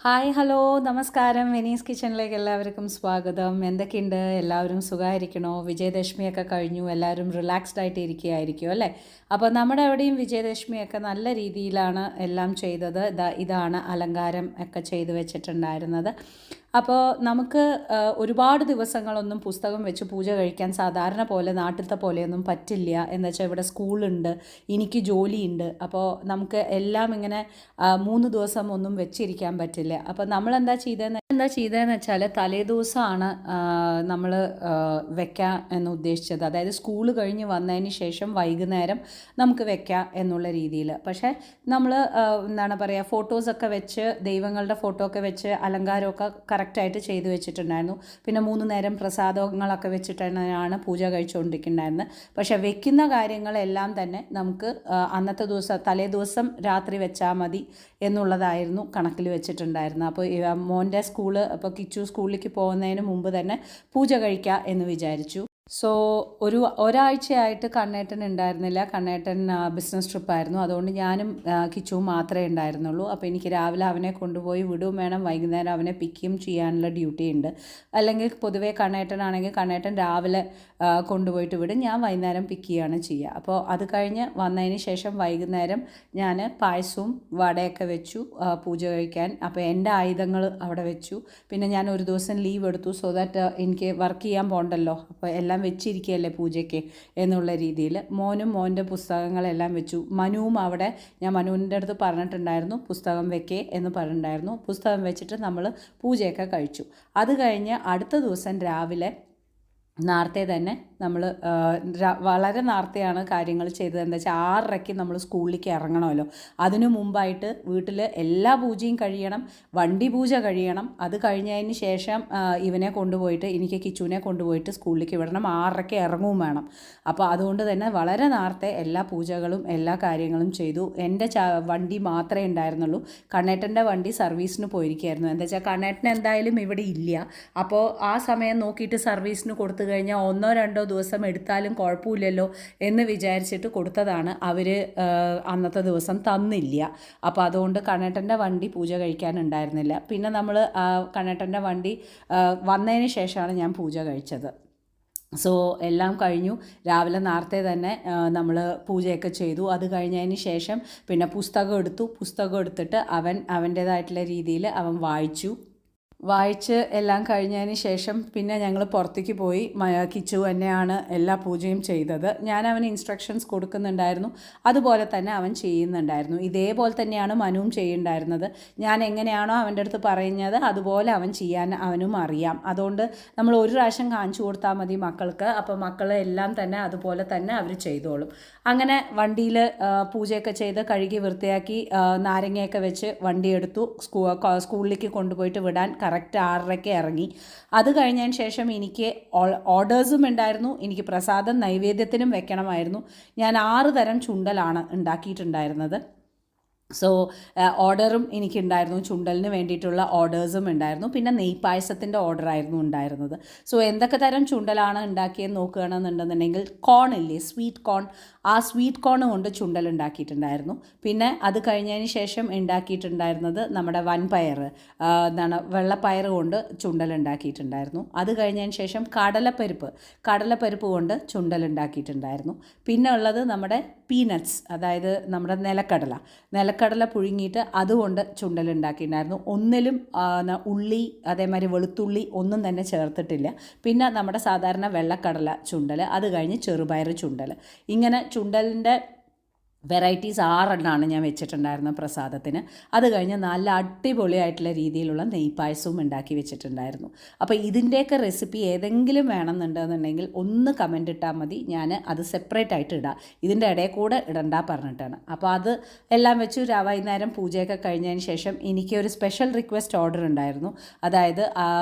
Hi hello നമസ്കാരം. Venice കിച്ചണിലേക്ക് എല്ലാവർക്കും സ്വാഗതം. എന്തൊക്കെയുണ്ട്? എല്ലാവരും സുഖമായിരിക്കണോ? വിജയദശമിയൊക്കെ കഴിഞ്ഞു, എല്ലാവരും റിലാക്സ്ഡ് ആയിട്ട് ഇരിക്കുകയായിരിക്കും അല്ലേ? അപ്പോൾ നമ്മുടെ അവിടെയും വിജയദശമിയൊക്കെ നല്ല രീതിയിലാണ് എല്ലാം ചെയ്തത്. ഇതാണ് അലങ്കാരം ഒക്കെ ചെയ്ത് വെച്ചിട്ടുണ്ടായിരുന്നത്. അപ്പോൾ നമുക്ക് ഒരുപാട് ദിവസങ്ങളൊന്നും പുസ്തകം വെച്ച് പൂജ കഴിക്കാൻ സാധാരണ പോലെ നാട്ടിലത്തെ പോലെയൊന്നും പറ്റില്ല. എന്ന് വെച്ചാൽ ഇവിടെ സ്കൂളുണ്ട്, എനിക്ക് ജോലിയുണ്ട്. അപ്പോൾ നമുക്ക് എല്ലാം ഇങ്ങനെ 3 ദിവസം ഒന്നും വെച്ചിരിക്കാൻ പറ്റില്ല. അപ്പോൾ നമ്മളെന്താ ചെയ്തതെന്ന് വെച്ചാൽ തലേദിവസമാണ് നമ്മൾ വെക്കാം എന്ന് ഉദ്ദേശിച്ചത്. അതായത് സ്കൂൾ കഴിഞ്ഞ് വന്നതിന് ശേഷം വൈകുന്നേരം നമുക്ക് വെക്കാം എന്നുള്ള രീതിയിൽ. പക്ഷേ നമ്മൾ എന്താണ് പറയുക, ഫോട്ടോസൊക്കെ വെച്ച്, ദൈവങ്ങളുടെ ഫോട്ടോ ഒക്കെ വെച്ച് അലങ്കാരമൊക്കെ കറക്റ്റായിട്ട് ചെയ്തു വെച്ചിട്ടുണ്ടായിരുന്നു. പിന്നെ 3 നേരം പ്രസാദങ്ങളൊക്കെ വെച്ചിട്ടാണ് പൂജ കഴിച്ചുകൊണ്ടിരിക്കുന്നുണ്ടായിരുന്നത്. പക്ഷേ വെക്കുന്ന കാര്യങ്ങളെല്ലാം തന്നെ നമുക്ക് അന്നത്തെ ദിവസം തലേദിവസം രാത്രി വെച്ചാൽ മതി എന്നുള്ളതായിരുന്നു കണക്കിൽ വെച്ചിട്ടുണ്ടായിരുന്നത്. അപ്പോൾ മോൻ്റെ അപ്പോൾ കിച്ചു സ്കൂളിലേക്ക് പോകുന്നതിന് മുമ്പ് തന്നെ പൂജ കഴിക്കുക എന്ന് വിചാരിച്ചു. സോ ഒരാഴ്ചയായിട്ട് കണ്ണേട്ടൻ ഉണ്ടായിരുന്നില്ല. കണ്ണേട്ടൻ ബിസിനസ് ട്രിപ്പായിരുന്നു. അതുകൊണ്ട് ഞാനും കിച്ചുവും മാത്രമേ ഉണ്ടായിരുന്നുള്ളൂ. അപ്പോൾ എനിക്ക് രാവിലെ അവനെ കൊണ്ടുപോയി വിടുകയും വേണം, വൈകുന്നേരം അവനെ പിക്കും ചെയ്യാനുള്ള ഡ്യൂട്ടി ഉണ്ട്. അല്ലെങ്കിൽ പൊതുവേ കണ്ണേട്ടനാണെങ്കിൽ കണ്ണേട്ടൻ രാവിലെ കൊണ്ടുപോയിട്ട് വിടും, ഞാൻ വൈകുന്നേരം പിക്ക് ചെയ്യുകയാണ് ചെയ്യുക. അപ്പോൾ അത് കഴിഞ്ഞ് വന്നതിന് ശേഷം വൈകുന്നേരം ഞാൻ പായസവും വടയൊക്കെ വെച്ചു പൂജ കഴിക്കാൻ. അപ്പോൾ എൻ്റെ ആയുധങ്ങൾ അവിടെ വെച്ചു. പിന്നെ ഞാൻ ഒരു ദിവസം ലീവ് എടുത്തു, സോ ദാറ്റ് എനിക്ക് വർക്ക് ചെയ്യാൻ പോകണ്ടല്ലോ. അപ്പോൾ എല്ലാം വെച്ചിരിക്കുകയല്ലേ പൂജയ്ക്ക് എന്നുള്ള രീതിയിൽ മോനും മോൻ്റെ പുസ്തകങ്ങളെല്ലാം വെച്ചു. മനുവും അവിടെ, ഞാൻ മനുവിൻ്റെ അടുത്ത് പറഞ്ഞിട്ടുണ്ടായിരുന്നു പുസ്തകം വെക്കേ എന്ന് പറഞ്ഞിട്ടുണ്ടായിരുന്നു. പുസ്തകം വെച്ചിട്ട് നമ്മൾ പൂജയൊക്കെ കഴിച്ചു. അത് കഴിഞ്ഞ് അടുത്ത ദിവസം രാവിലെ നേരത്തെ തന്നെ നമ്മൾ വളരെ നേരത്തെയാണ് കാര്യങ്ങൾ ചെയ്തത്. എന്താ വെച്ചാൽ 6:30 നമ്മൾ സ്കൂളിലേക്ക് ഇറങ്ങണമല്ലോ. അതിനു മുമ്പായിട്ട് വീട്ടിൽ എല്ലാ പൂജയും കഴിയണം, വണ്ടി പൂജ കഴിയണം. അത് കഴിഞ്ഞതിന് ശേഷം ഇവനെ കൊണ്ടുപോയിട്ട്, എനിക്ക് കിച്ചുവിനെ കൊണ്ടുപോയിട്ട് സ്കൂളിലേക്ക് വിടണം. 6:30 ഇറങ്ങുകയും വേണം. അപ്പോൾ അതുകൊണ്ട് തന്നെ വളരെ നേരത്തെ എല്ലാ പൂജകളും എല്ലാ കാര്യങ്ങളും ചെയ്തു. എൻ്റെ വണ്ടി മാത്രമേ ഉണ്ടായിരുന്നുള്ളൂ. കണ്ണേട്ടൻ്റെ വണ്ടി സർവീസിന് പോയിരിക്കുകയായിരുന്നു. എന്താ വെച്ചാൽ കണ്ണേട്ടൻ എന്തായാലും ഇവിടെ ഇല്ല. അപ്പോൾ ആ സമയം നോക്കിയിട്ട് സർവീസിന് കൊടുത്തു കഴിഞ്ഞാൽ 1-2 ദിവസം എടുത്താലും കുഴപ്പമില്ലല്ലോ എന്ന് വിചാരിച്ചിട്ട് കൊടുത്തതാണ്. അവർ അന്നത്തെ ദിവസം തന്നില്ല. അപ്പോൾ അതുകൊണ്ട് കണ്ണേട്ടൻ്റെ വണ്ടി പൂജ കഴിക്കാനുണ്ടായിരുന്നില്ല. പിന്നെ നമ്മൾ കണ്ണേട്ടൻ്റെ വണ്ടി വന്നതിന് ശേഷമാണ് ഞാൻ പൂജ കഴിച്ചത്. സോ എല്ലാം കഴിഞ്ഞു. രാവിലെ നേരത്തെ തന്നെ നമ്മൾ പൂജയൊക്കെ ചെയ്തു. അത് കഴിഞ്ഞതിന് ശേഷം പിന്നെ പുസ്തകം എടുത്തിട്ട് അവൻ്റേതായിട്ടുള്ള രീതിയിൽ അവൻ വായിച്ച് എല്ലാം കഴിഞ്ഞതിന് ശേഷം പിന്നെ ഞങ്ങൾ പുറത്തേക്ക് പോയി. കിച്ചു തന്നെയാണ് എല്ലാ പൂജയും ചെയ്തത്. ഞാൻ അവന് ഇൻസ്ട്രക്ഷൻസ് കൊടുക്കുന്നുണ്ടായിരുന്നു, അതുപോലെ തന്നെ അവൻ ചെയ്യുന്നുണ്ടായിരുന്നു. ഇതേപോലെ തന്നെയാണ് മനുവും ചെയ്യുന്നുണ്ടായിരുന്നത്. ഞാൻ എങ്ങനെയാണോ അവൻ്റെ അടുത്ത് പറയുന്നത് അതുപോലെ അവൻ ചെയ്യാൻ അവനും അറിയാം. അതുകൊണ്ട് നമ്മൾ ഒരു പ്രാവശ്യം കാണിച്ചു കൊടുത്താൽ മതി മക്കൾക്ക്. അപ്പോൾ മക്കൾ എല്ലാം തന്നെ അതുപോലെ തന്നെ അവർ ചെയ്തോളും. അങ്ങനെ വണ്ടിയിൽ പൂജയൊക്കെ ചെയ്ത് കഴുകി വൃത്തിയാക്കി നാരങ്ങയൊക്കെ വെച്ച് വണ്ടി എടുത്തു. സ്കൂളിലേക്ക് കൊണ്ടുപോയിട്ട് വിടാൻ കറക്റ്റ് 6:30 ഇറങ്ങി. അത് കഴിഞ്ഞതിന് ശേഷം എനിക്ക് ഓർഡേഴ്സും ഉണ്ടായിരുന്നു. എനിക്ക് പ്രസാദം നൈവേദ്യത്തിനും വെക്കണമായിരുന്നു. ഞാൻ 6 തരം ചുണ്ടലാണ് ഉണ്ടാക്കിയിട്ടുണ്ടായിരുന്നത്. സോ ഓർഡറും എനിക്കുണ്ടായിരുന്നു, ചുണ്ടലിന് വേണ്ടിയിട്ടുള്ള ഓർഡേഴ്സും ഉണ്ടായിരുന്നു. പിന്നെ നെയ്പായസത്തിൻ്റെ ഓർഡറായിരുന്നു ഉണ്ടായിരുന്നത്. സോ എന്തൊക്കെ തരം ചുണ്ടലാണ് ഉണ്ടാക്കിയെന്ന് നോക്കുകയാണെന്നുണ്ടെന്നുണ്ടെങ്കിൽ, കോൺ ഇല്ലേ, സ്വീറ്റ് കോൺ, ആ സ്വീറ്റ് കോൺ കൊണ്ട് ചുണ്ടൽ ഉണ്ടാക്കിയിട്ടുണ്ടായിരുന്നു. പിന്നെ അത് കഴിഞ്ഞതിന് ശേഷം ഉണ്ടാക്കിയിട്ടുണ്ടായിരുന്നത് നമ്മുടെ വൻപയർ, വെള്ളപ്പയർ കൊണ്ട് ചുണ്ടൽ ഉണ്ടാക്കിയിട്ടുണ്ടായിരുന്നു. അത് കഴിഞ്ഞതിന് ശേഷം കടലപ്പരിപ്പ് കൊണ്ട് ചുണ്ടൽ ഉണ്ടാക്കിയിട്ടുണ്ടായിരുന്നു. പിന്നെ ഉള്ളത് നമ്മുടെ പീനട്ട്സ്, അതായത് നമ്മുടെ നിലക്കടല പുഴുങ്ങിയിട്ട് അതുകൊണ്ട് ചുണ്ടൽ ഉണ്ടാക്കിയിട്ടുണ്ടായിരുന്നു. ഒന്നിലും ഉള്ളി അതേമാതിരി വെളുത്തുള്ളി ഒന്നും തന്നെ ചേർത്തിട്ടില്ല. പിന്നെ നമ്മുടെ സാധാരണ വെള്ളക്കടല ചുണ്ടൽ, അത് കഴിഞ്ഞ് ചെറുപയർ ചുണ്ടൽ. ഇങ്ങനെ ചുണ്ടലിൻ്റെ വെറൈറ്റീസ് 6 ഞാൻ വെച്ചിട്ടുണ്ടായിരുന്നു പ്രസാദത്തിന്. അത് കഴിഞ്ഞ് നല്ല അടിപൊളിയായിട്ടുള്ള രീതിയിലുള്ള നെയ്പായസവും ഉണ്ടാക്കി വെച്ചിട്ടുണ്ടായിരുന്നു. അപ്പോൾ ഇതിൻ്റെയൊക്കെ റെസിപ്പി ഏതെങ്കിലും വേണമെന്നുണ്ടെന്നുണ്ടെങ്കിൽ ഒന്ന് കമൻ്റ് ഇട്ടാൽ മതി, ഞാൻ അത് സെപ്പറേറ്റ് ആയിട്ട് ഇടാം. ഇതിൻ്റെ ഇടയിൽ കൂടെ ഇടണ്ട പറഞ്ഞിട്ടാണ്. അപ്പോൾ അത് എല്ലാം വെച്ചു. വൈകുന്നേരം പൂജയൊക്കെ കഴിഞ്ഞതിന് ശേഷം എനിക്ക് ഒരു സ്പെഷ്യൽ റിക്വസ്റ്റ് ഓർഡർ ഉണ്ടായിരുന്നു. അതായത്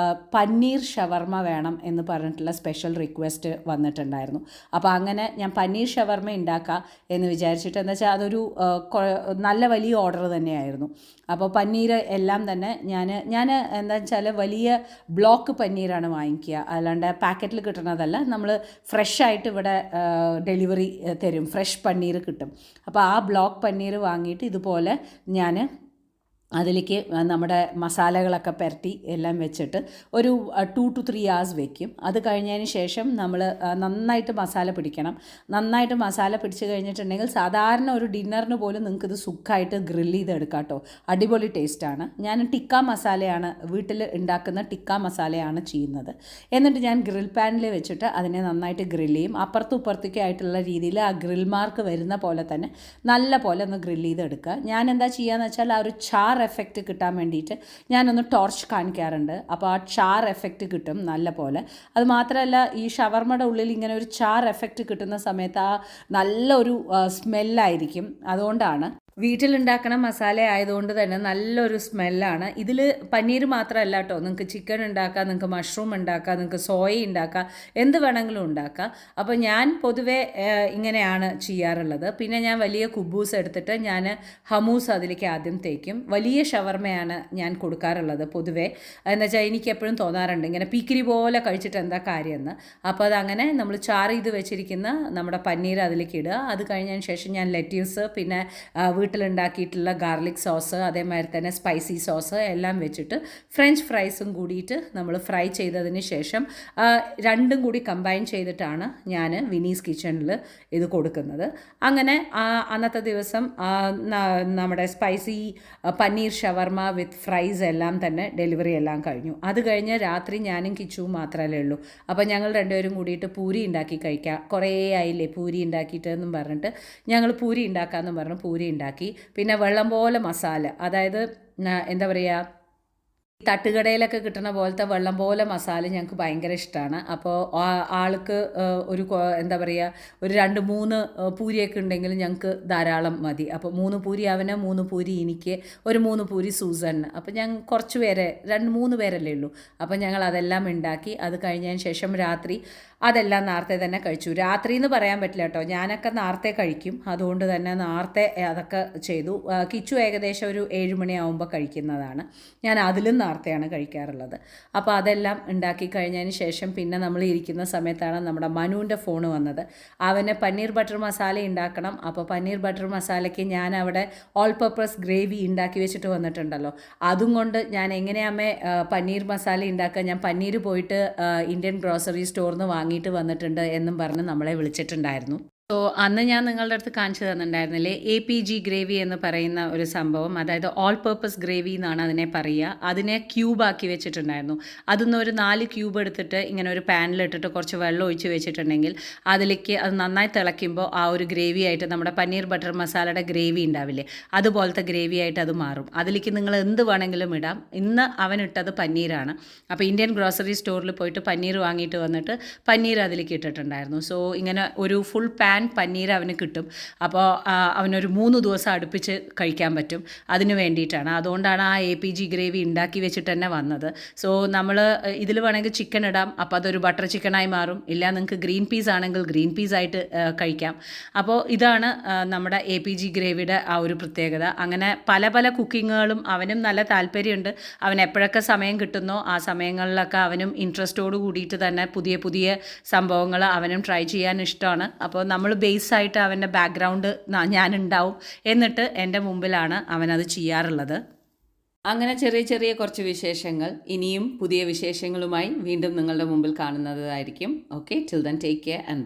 പനീർ ഷവർമ വേണം എന്ന് പറഞ്ഞിട്ടുള്ള സ്പെഷ്യൽ റിക്വസ്റ്റ് വന്നിട്ടുണ്ടായിരുന്നു. അപ്പോൾ അങ്ങനെ ഞാൻ പനീർ ഷവർമ ഉണ്ടാക്കാം എന്ന് വിചാരിച്ചിട്ട്, എന്താ വെച്ചാൽ അതൊരു നല്ല വലിയ ഓർഡർ തന്നെയായിരുന്നു. അപ്പോൾ പനീർ എല്ലാം തന്നെ ഞാൻ എന്താ വെച്ചാൽ വലിയ ബ്ലോക്ക് പനീറാണ് വാങ്ങിക്കുക, അല്ലാണ്ട് പാക്കറ്റിൽ കിട്ടുന്നതല്ല. നമ്മൾ ഫ്രഷായിട്ട് ഇവിടെ ഡെലിവറി തരും, ഫ്രഷ് പനീർ കിട്ടും. അപ്പോൾ ആ ബ്ലോക്ക് പനീർ വാങ്ങിയിട്ട് ഇതുപോലെ ഞാൻ അതിലേക്ക് നമ്മുടെ മസാലകളൊക്കെ പുരട്ടി എല്ലാം വെച്ചിട്ട് ഒരു 2 to 3 hours വെക്കും. അത് കഴിഞ്ഞതിന് ശേഷം നമ്മൾ നന്നായിട്ട് മസാല പിടിക്കണം. നന്നായിട്ട് മസാല പിടിച്ച് കഴിഞ്ഞിട്ടുണ്ടെങ്കിൽ സാധാരണ ഒരു ഡിന്നറിന് പോലും നിങ്ങൾക്കിത് സുഖമായിട്ട് ഗ്രില്ല് ചെയ്തെടുക്കാം കേട്ടോ. അടിപൊളി ടേസ്റ്റാണ്. ഞാൻ ടിക്ക മസാലയാണ് വീട്ടിൽ ഉണ്ടാക്കുന്ന ടിക്ക മസാലയാണ് ചെയ്യുന്നത്. എന്നിട്ട് ഞാൻ ഗ്രിൽ പാനിൽ വെച്ചിട്ട് അതിനെ നന്നായിട്ട് ഗ്രില്ല് ചെയ്യും. അപ്പുറത്തും ഇപ്പുറത്തേക്കും ആയിട്ടുള്ള രീതിയിൽ ആ ഗ്രിൽ മാർക്ക് വരുന്ന പോലെ തന്നെ നല്ല പോലെ ഒന്ന് ഗ്രില്ല് ചെയ്തെടുക്കുക. ഞാൻ എന്താ ചെയ്യുകയെന്ന് വെച്ചാൽ ആ ഒരു ചാർ എഫക്റ്റ് കിട്ടാൻ വേണ്ടിയിട്ട് ഞാനൊന്ന് ടോർച്ച് കാണിക്കാറുണ്ട്. അപ്പോൾ ആ ചാർ എഫക്റ്റ് കിട്ടും നല്ല പോലെ. അത് മാത്രമല്ല ഈ ഷവർമ്മയുടെ ഉള്ളിൽ ഇങ്ങനെ ഒരു ചാർ എഫക്റ്റ് കിട്ടുന്ന സമയത്ത് ആ നല്ലൊരു സ്മെല്ലായിരിക്കും. അതുകൊണ്ടാണ് വീട്ടിലുണ്ടാക്കണ മസാല ആയതുകൊണ്ട് തന്നെ നല്ലൊരു സ്മെല്ലാണ്. ഇതിൽ പനീർ മാത്രമല്ല കേട്ടോ, നിങ്ങൾക്ക് ചിക്കൻ ഉണ്ടാക്കാം, നിങ്ങൾക്ക് മഷ്റൂം ഉണ്ടാക്കാം, നിങ്ങൾക്ക് സോയ ഉണ്ടാക്കാം, എന്ത് വേണമെങ്കിലും ഉണ്ടാക്കാം. അപ്പോൾ ഞാൻ പൊതുവേ ഇങ്ങനെയാണ് ചെയ്യാറുള്ളത്. പിന്നെ ഞാൻ വലിയ കുബൂസ് എടുത്തിട്ട് ഞാൻ ഹമൂസ് അതിലേക്ക് ആദ്യം തേക്കും. വലിയ ഷവർമയാണ് ഞാൻ കൊടുക്കാറുള്ളത് പൊതുവേ. എന്ന് വെച്ചാൽ എനിക്ക് എപ്പോഴും തോന്നാറുണ്ട് ഇങ്ങനെ പീക്കിരി പോലെ കഴിച്ചിട്ട് എന്താ കാര്യമെന്ന്. അപ്പോൾ അതങ്ങനെ നമ്മൾ ചാറ് ചെയ്ത് വെച്ചിരിക്കുന്ന നമ്മുടെ പനീർ അതിലേക്ക് ഇടുക. അത് കഴിഞ്ഞതിന് ശേഷം ഞാൻ ലെറ്റ്യൂസ്, പിന്നെ വീട്ടിലുണ്ടാക്കിയിട്ടുള്ള ഗാർലിക് സോസ്, അതേമാതിരി തന്നെ സ്പൈസി സോസ് എല്ലാം വെച്ചിട്ട് ഫ്രഞ്ച് ഫ്രൈസും കൂടിയിട്ട് നമ്മൾ ഫ്രൈ ചെയ്തതിന് ശേഷം രണ്ടും കൂടി കമ്പൈൻ ചെയ്തിട്ടാണ് ഞാൻ വിനീസ് കിച്ചണിൽ ഇത് കൊടുക്കുന്നത്. അങ്ങനെ അന്നത്തെ ദിവസം നമ്മുടെ സ്പൈസി പനീർ ഷവർമ വിത്ത് ഫ്രൈസ് എല്ലാം തന്നെ ഡെലിവറി എല്ലാം കഴിഞ്ഞു. അത് കഴിഞ്ഞ് രാത്രി ഞാനും കിച്ചുവും മാത്രമല്ലേ ഉള്ളൂ. അപ്പോൾ ഞങ്ങൾ രണ്ടുപേരും കൂടിയിട്ട് പൂരി ഉണ്ടാക്കി കഴിക്കാം. കുറേ ആയില്ലേ പൂരി ഉണ്ടാക്കിയിട്ട് എന്നും പറഞ്ഞിട്ട് ഞങ്ങൾ പൂരി ഉണ്ടാക്കാമെന്നും പറഞ്ഞ് പൂരി ഉണ്ടാക്കി. പിന്നെ വെള്ളം പോലെ മസാല, അതായത് എന്താ പറയുക, തട്ടുകടയിലൊക്കെ കിട്ടുന്ന പോലത്തെ വെള്ളം പോലെ മസാല ഞങ്ങൾക്ക് ഭയങ്കര ഇഷ്ടമാണ്. അപ്പോൾ ആൾക്ക് ഒരു എന്താ പറയുക, ഒരു 2-3 പൂരിയൊക്കെ ഉണ്ടെങ്കിൽ ഞങ്ങൾക്ക് ധാരാളം മതി. അപ്പോൾ 3 പൂരി അവന്, 3 പൂരി എനിക്ക്, ഒരു 3 പൂരി സൂസന്. അപ്പോൾ ഞാൻ കുറച്ച് പേരെ 2-3 പേരല്ലേ ഉള്ളൂ. അപ്പോൾ ഞങ്ങൾ അതെല്ലാം ഉണ്ടാക്കി. അത് കഴിഞ്ഞതിന് ശേഷം രാത്രി അതെല്ലാം നേരത്തെ തന്നെ കഴിച്ചു. രാത്രി എന്ന് പറയാൻ പറ്റില്ല കേട്ടോ, ഞാനൊക്കെ നേരത്തെ കഴിക്കും. അതുകൊണ്ട് തന്നെ നേരത്തെ അതൊക്കെ ചെയ്തു. കിച്ചു ഏകദേശം ഒരു 7 മണിയാവുമ്പോൾ കഴിക്കുന്നതാണ്. ഞാൻ അതിലും നേരത്തെയാണ് കഴിക്കാറുള്ളത്. അപ്പോൾ അതെല്ലാം ഉണ്ടാക്കി കഴിഞ്ഞതിന് ശേഷം പിന്നെ നമ്മൾ ഇരിക്കുന്ന സമയത്താണ് നമ്മുടെ മനുവിൻ്റെ ഫോണ് വന്നത്. അവന് പനീർ ബട്ടർ മസാല ഉണ്ടാക്കണം. അപ്പോൾ പനീർ ബട്ടർ മസാലയ്ക്ക് ഞാൻ അവിടെ ഓൾ പർപ്പസ് ഗ്രേവി ഉണ്ടാക്കി വെച്ചിട്ട് വന്നിട്ടുണ്ടല്ലോ, അതും കൊണ്ട് ഞാൻ എങ്ങനെയാമേ പനീർ മസാല ഉണ്ടാക്കുക, ഞാൻ പനീർ പോയിട്ട് ഇന്ത്യൻ ഗ്രോസറി സ്റ്റോറിൽ നിന്ന് വാങ്ങിയിട്ട് വന്നിട്ടുണ്ട് എന്നും പറഞ്ഞ് നമ്മളെ വിളിച്ചിട്ടുണ്ടായിരുന്നു. സോ അന്ന് ഞാൻ നിങ്ങളുടെ അടുത്ത് കാണിച്ചു തന്നിട്ടുണ്ടായിരുന്നില്ലേ APG ഗ്രേവി എന്ന് പറയുന്ന ഒരു സംഭവം, അതായത് ഓൾ പർപ്പസ് ഗ്രേവി എന്നാണ് അതിനെ പറയുക. അതിനെ ക്യൂബാക്കി വെച്ചിട്ടുണ്ടായിരുന്നു. അതിന്ന് ഒരു 4 ക്യൂബ് എടുത്തിട്ട് ഇങ്ങനെ ഒരു പാനിലിട്ടിട്ട് കുറച്ച് വെള്ളം ഒഴിച്ച് വെച്ചിട്ടുണ്ടെങ്കിൽ അതിലേക്ക് അത് നന്നായി തിളയ്ക്കുമ്പോൾ ആ ഒരു ഗ്രേവി ആയിട്ട് നമ്മുടെ പനീർ ബട്ടർ മസാലയുടെ ഗ്രേവി ഉണ്ടാവില്ലേ, അതുപോലത്തെ ഗ്രേവി ആയിട്ട് അത് മാറും. അതിലേക്ക് നിങ്ങൾ എന്ത് വേണമെങ്കിലും ഇടാം. ഇന്ന് അവനിട്ടത് പനീരാണ്. അപ്പോൾ ഇന്ത്യൻ ഗ്രോസറി സ്റ്റോറിൽ പോയിട്ട് പനീർ വാങ്ങിയിട്ട് വന്നിട്ട് പനീർ അതിലേക്ക് ഇട്ടിട്ടുണ്ടായിരുന്നു. സോ ഇങ്ങനെ ഒരു ഫുൾ പാൻ പനീർ അവന് കിട്ടും. അപ്പോൾ അവനൊരു 3 ദിവസം അടുപ്പിച്ച് കഴിക്കാൻ പറ്റും. അതിന് വേണ്ടിയിട്ടാണ്, അതുകൊണ്ടാണ് ആ APG ഗ്രേവി ഉണ്ടാക്കി വെച്ചിട്ട് തന്നെ വന്നത്. സോ നമ്മൾ ഇതിൽ വേണമെങ്കിൽ ചിക്കൻ ഇടാം, അപ്പോൾ അതൊരു ബട്ടർ ചിക്കനായി മാറും. ഇല്ല നിങ്ങൾക്ക് ഗ്രീൻ പീസ് ആണെങ്കിൽ ഗ്രീൻ പീസ് ആയിട്ട് കഴിക്കാം. അപ്പോൾ ഇതാണ് നമ്മുടെ APG ഗ്രേവിയുടെ ആ ഒരു പ്രത്യേകത. അങ്ങനെ പല പല കുക്കിങ്ങുകളും അവനും നല്ല താല്പര്യമുണ്ട്. അവൻ എപ്പോഴൊക്കെ സമയം കിട്ടുന്നോ ആ സമയങ്ങളിലൊക്കെ അവനും ഇൻട്രസ്റ്റോട് കൂടിയിട്ട് തന്നെ പുതിയ പുതിയ സംഭവങ്ങൾ അവനും ട്രൈ ചെയ്യാൻ ഇഷ്ടമാണ്. അപ്പോൾ നമ്മൾ ബേസായിട്ട് അവൻ്റെ ബാക്ക്ഗ്രൗണ്ട് ഞാനുണ്ടാവും, എന്നിട്ട് എൻ്റെ മുമ്പിലാണ് അവനത് ചെയ്യാറുള്ളത്. അങ്ങനെ ചെറിയ ചെറിയ കുറച്ച് വിശേഷങ്ങൾ. ഇനിയും പുതിയ വിശേഷങ്ങളുമായി വീണ്ടും നിങ്ങളുടെ മുമ്പിൽ കാണുന്നതായിരിക്കും. Okay, till then take care and by.